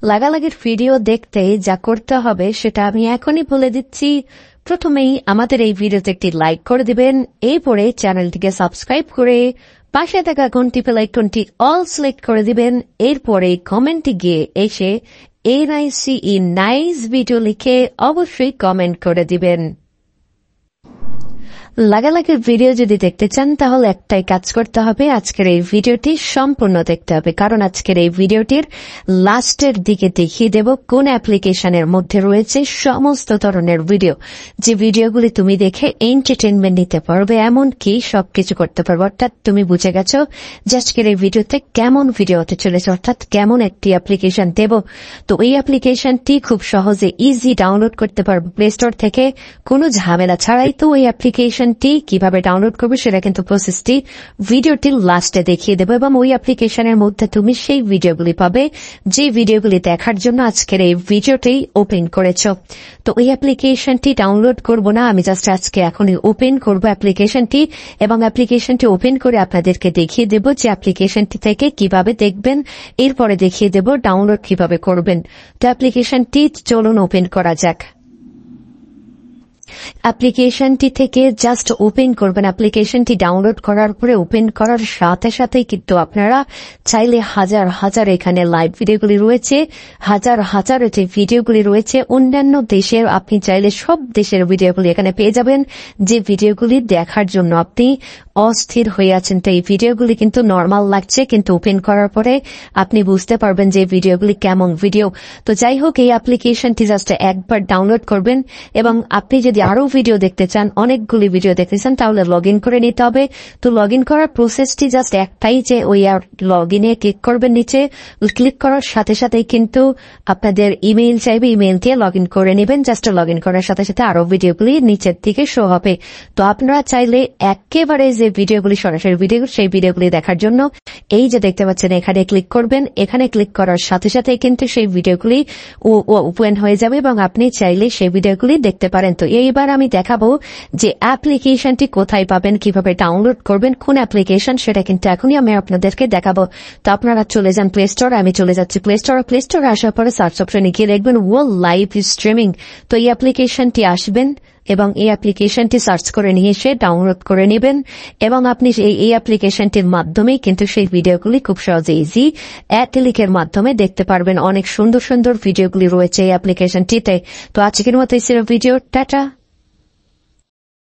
লাগালাগির video দেখতে যা করতে হবে সেটা আমি এখনই বলে দিচ্ছি। প্রথমেই আমাদের এই ভিডিওতে একটি লাইক করে দিবেন, এরপরে চ্যানেলটিকে সাবস্ক্রাইব করে পাশে থাকা ঘন্টি বেল আইকনটি অল সিলেক্ট করে দিবেন। এরপরে কমেন্টে গিয়ে এসে NICE নাইস ভিডিও লিখে অবশ্যই কমেন্ট করে দিবেন। লাগালাগির ভিডিও যদি দেখতে চান তাহলে একটাই কাজ করতে হবে, আজকের এই ভিডিওটি সম্পূর্ণ দেখতে হবে, কারণ আজকের এই ভিডিওটির লাস্টের দিকে দেখিয়ে দেব কোন অ্যাপ্লিকেশনের মধ্যে রয়েছে সমস্ত ধরনের ভিডিও, যে ভিডিওগুলি তুমি দেখে এন্টারটেনমেন্ট নিতে পারবে, এমনকি সবকিছু করতে পারবে। অর্থাৎ তুমি বুঝে গেছো যে আজকের এই ভিডিওতে কেমন ভিডিও হতে চলেছে, অর্থাৎ কেমন একটি অ্যাপ্লিকেশন দেব। তো এই অ্যাপ্লিকেশনটি খুব সহজে ইজি ডাউনলোড করতে পারবে প্লে স্টোর থেকে, কোনো ঝামেলা ছাড়াই। তো এই অ্যাপ্লিকেশনটি কিভাবে ডাউনলোড করবে সেটা কিন্তু প্রসেসটি ভিডিওটির লাস্টে দেখিয়ে দেবো, এবং ওই অ্যাপ্লিকেশনের মধ্যে তুমি সেই ভিডিওগুলি পাবে যে ভিডিওগুলি দেখার জন্য আজকের এই ভিডিওটি ওপেন করেছ। তো এই অ্যাপ্লিকেশনটি ডাউনলোড করব না, আমি জাস্ট আজকে এখনই ওপেন করব অ্যাপ্লিকেশনটি, এবং অ্যাপ্লিকেশনটি ওপেন করে আপনাদেরকে দেখিয়ে দেব যে অ্যাপ্লিকেশনটি থেকে কিভাবে দেখবেন, এরপরে দেখিয়ে দেব ডাউনলোড কিভাবে করবেন। তো অ্যাপ্লিকেশনটি চলুন ওপেন করা যাক। অ্যাপ্লিকেশনটি থেকে জাস্ট ওপেন করবেন। অ্যাপ্লিকেশনটি ডাউনলোড করার পরে ওপেন করার সাথে সাথেই কিন্তু আপনারা চাইলে হাজার হাজার এখানে লাইভ ভিডিওগুলি রয়েছে, হাজার হাজার যে ভিডিওগুলি রয়েছে অন্যান্য দেশের, আপনি চাইলে সব দেশের ভিডিওগুলি এখানে পেয়ে যাবেন, যে ভিডিওগুলি দেখার জন্য আপনি অস্থির হয়ে আছেন। তো এই ভিডিওগুলি কিন্তু নর্মাল লাগছে, কিন্তু ওপেন করার পরে আপনি বুঝতে পারবেন যে ভিডিওগুলি কেমন ভিডিও। তো যাই হোক, এই অ্যাপ্লিকেশনটি জাস্ট একবার ডাউনলোড করবেন, এবং আপনি যদি আরো ভিডিও দেখতে চান, অনেকগুলি ভিডিও দেখতে চান, তাহলে লগ ইন করে নিতে হবে। তো লগ ইন করার প্রসেসটি জাস্ট একটাই, যে ওই লগ ইনে ক্লিক করবেন, নিচে ক্লিক করার সাথে সাথেই কিন্তু আপনাদের ইমেইল চাইবে, ইমেইল দিয়ে লগ ইন করে নেবেন। জাস্ট লগ ইন করার সাথে সাথে আরো ভিডিওগুলি নিচের দিকে শো হবে। তো আপনারা চাইলে একেবারে যে ভিডিওগুলি সরাসরি ভিডিও, সেই ভিডিওগুলি দেখার জন্য এই যে দেখতে পাচ্ছেন এখানে ক্লিক করবেন। এখানে ক্লিক করার সাথে সাথে কিন্তু সেই ভিডিওগুলি ওপেন হয়ে যাবে, এবং আপনি চাইলে সেই ভিডিওগুলি দেখতে পারেন। তো এইবার আমি দেখাবো যে অ্যাপ্লিকেশনটি কোথায় পাবেন, কিভাবে ডাউনলোড করবেন, কোন অ্যাপ্লিকেশন, সেটা কিন্তু এখনই আমি আপনাদেরকে দেখাবো। তো আপনারা চলে যান প্লে স্টোর, আমি চলে যাচ্ছি প্লে স্টোর। প্লে স্টোরে আসার পরে সার্চ অপশনে গিয়ে দেখবেন ওয়ার্ল্ড লাইভ স্ট্রিমিং। তো এই অ্যাপ্লিকেশনটি আসবেন, এবং এই অ্যাপ্লিকেশনটি সার্চ করে নিয়ে এসে ডাউনলোড করে নেবেন, এবং আপনি এই অ্যাপ্লিকেশনটির মাধ্যমেই কিন্তু সেই ভিডিওগুলি খুব সহজে ইজি ক্লিকের মাধ্যমে দেখতে পারবেন। অনেক সুন্দর সুন্দর ভিডিওগুলি রয়েছে এই অ্যাপ্লিকেশনটিতে। তো আজকের মতো এই ছিল ভিডিও, টাটা।